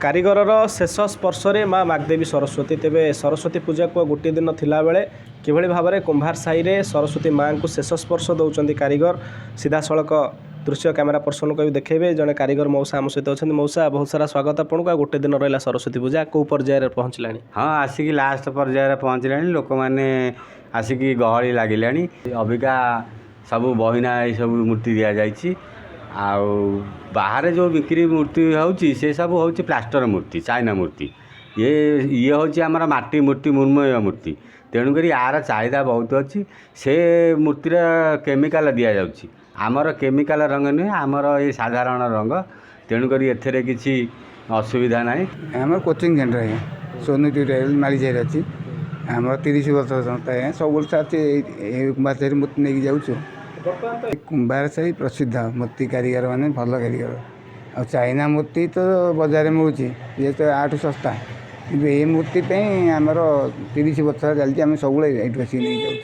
कारीगर शेष स्पर्श में माँ मागदेवी सरस्वती तेरे सरस्वती पूजा को गोटे दिन थिला बेले किभली भाव में कुंभार साई रे सरस्वती माँ को शेष स्पर्श दौरान कारीगर सीधा सड़क दृश्य कैमेरा पर्सन को भी देखेबे जड़े कारीगर मौसा आम सहित अच्छा मौसा बहुत सारा स्वागत आपको गोटे दिन रहा सरस्वती पूजा कौ पर्यायर पहुँचला। हाँ आसिक लास्ट पर्यायर पहुँचला लोक मैंने आसिक गहली लगिला अबिका सब बहिना सब मूर्ति दि जाइए आउ बाहर जो बिक्री मूर्ति होची से सब होची प्लास्टर मूर्ति चाइना मूर्ति ये होची हमारा माटी मूर्ति मृण्मय मूर्ति तेणुक यार चाहिदा बहुत अच्छी से मूर्तिर केमिकाल दि जाउची आमर केमिकाल रंग नुहे आमर ये साधारण रंग तेणुक एथेरे किसी असुविधा ना आम कोचिंग सेंटर है सोनी ट्यूटोरियल मालीझाई अच्छी आम 30 वर्ष संस्था है सब वर्ष कुंभार साई मूर्ति नहीं जाऊँ कुंभार साई प्रसिद्ध मूर्ति कारीगर मैंने भल कारीगर आ चाइना मूर्ति तो बजार मिलूँ ये तो आठ सस्ता कि ये मूर्ति आमर 30 वर्ष चलती आम सब ये नहीं जाऊँ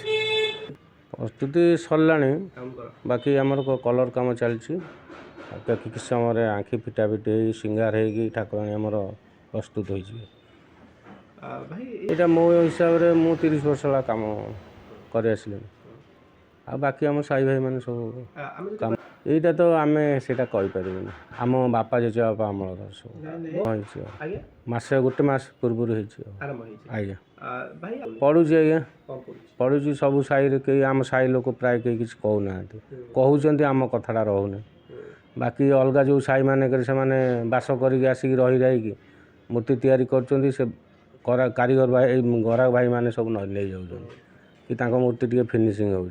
प्रस्तुति सरला बाकी आमर कलर कम चलती किस समय आँखि फिटा फिटी सिंगार हो ठाकुराणी आमर प्रस्तुत हो मो हिसाब से मु 30 वर्ष है कम कर आसली आ बाकी आम साई भाई मैंने सब काम यहीटा तो आम से कहीपर आम बापा जेजे बापा अमल सब मसे गोटे मस पूर्व आज्ञा पढ़ुची आज्ञा पढ़ुची सब साई कई आम साई लोक प्राय कई किसी कहूना कहते आम कथाटा रोने बाकी अलग जो साई मानक से बास कर आसिक रही रही मूर्ति तैयारी कर से कारीगर भाई गराक भाई मैंने सब नहीं जाऊँ कि मूर्ति टी फिनिशिंग हो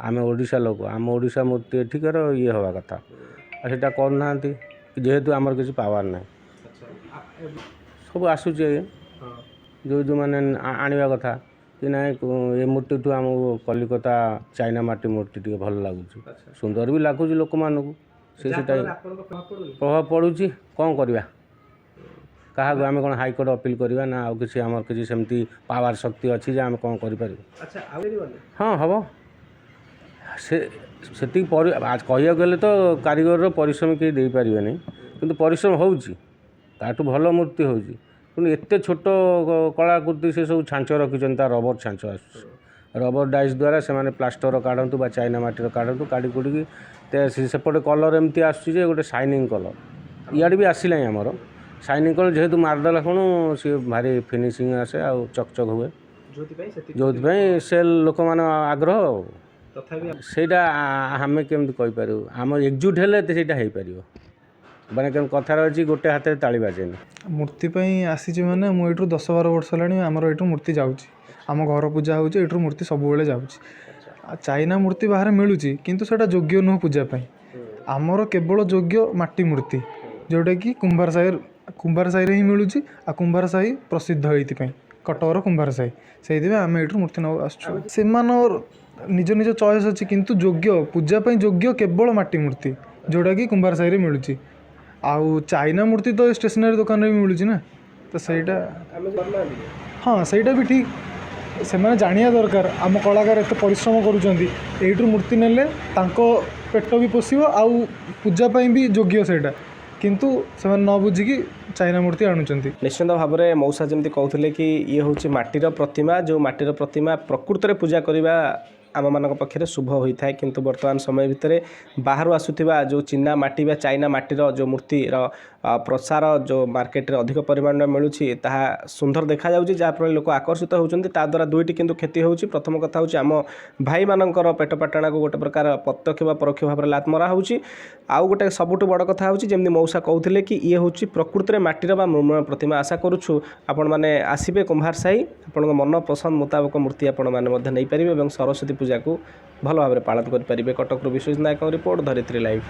आम ओडिशा लोक आम ओडिशा मूर्ति एठिकार ये हवा कथा आटा करना जेहेतु आमर किसी पावर ना सब आसूची जो जो मैंने आने कथा कि ना ये मूर्ति ठू आम कलिकता चाइना माटी मूर्ति टी भल लगुच सुंदर भी लगुच लोक मानक से प्रभाव पड़ुची कौन करवा क्या आम कौन हाईकोर्ट अपील करवा ना आउ कि आम किसी सेमती पावर शक्ति अच्छी आम कौन कर हाँ हम से आज कह गले तो कारीगर परिश्रम कहीं दे पारे नहीं किंतु परिश्रम होटू भल मूर्ति होते छोट कलाकृति से सब छांच रखी रबर छांच रबर डाइस द्वारा से प्लास्टर काढ़तु बा चाइना माटीर काढ़तु काढ़ी कुड़ी सेपटे कलर एमती आसुचे गोटे शाइनिंग कलर इे भी आसला आमर शाइनिंग कलर जेहेतु मारदेला कौन सी भारी फिनिशिंग आसे आ चकचक हुए जो से लोक मान आग्रह सेटा आम केमती कहीपर आम एकजुट हेले हो पार मैंने कथार अच्छी गोटे हाथ में ताली बाजे मूर्ति आसी मैंने मुझे 10-12 वर्ष है आमर ये मूर्ति जाऊँगी आम घर पूजा हो मूर्ति सब जाऊँगी चाइना मूर्ति बाहर मिलूँ किंतु सेटा योग्य नुह पूजापाई आमर केवल योग्य माटी मूर्ति जोटा कि कुंभार साई ही मिलूँ आ कुंभार साई प्रसिद्ध ये कटकर कुंभार साई से आम ये मूर्ति नौ आस निज निज चॉइस अच्छी किंतु योग्य पूजापाई योग्य केवल माटी मूर्ति जोटा कि कुंभार साई मिलूँ आउ चाइना मूर्ति तो स्टेशनरी दुकान में भी मिलूँ ना तो सहीटा हाँ सहीटा भी ठीक से मैंने जानिया दरकार आम कलाकार एत परिश्रम करूँ मूर्ति नेले पेट भी पोषिब आउ पूजापाई भी योग्य सेटा किंतु से न बुझिकी चाइना मूर्ति आणुचंती। निश्चित भाव में मौसा जमी कहते कि ये हूँ माटीर प्रतिमा जो माटीर प्रतिमा प्रकृत में पूजा करवा आम मान पक्षे शुभ होता है किंतु वर्तमान समय भितर बाहर आसुवा जो चीना माटी बा चाइना माटीर जो मूर्तिर प्रसार जो मार्केट रे अधिक परिमाण मिलूँ सुंदर देखा जाउछि जहाँफल लोक आकर्षित होउछन्ति ता द्वारा दुईटी किंतु क्षति होउछि। प्रथम कथा होउछि आम भाई मानकर पेट पाटणा को गोटे प्रकार प्रत्यक्ष व परोक्ष भाव में लात मरा होउछि। आउ गोटे सबुठ बड़ कथा होउछि जेमि मौसा कहउथिले कि ये होउछि प्रकृति रे माटीर बा मृण्मय प्रतिमा आशा करूछु आपण माने आसीबे कुंभार साई आपण मन पसंद मुताबक मूर्ति आपण माने मध्ये नै परिबे एवं सरस्वती पूजा को भल भाव में पालन करें। कटक विश्वजित नायक रिपोर्ट धरित्री लाइव।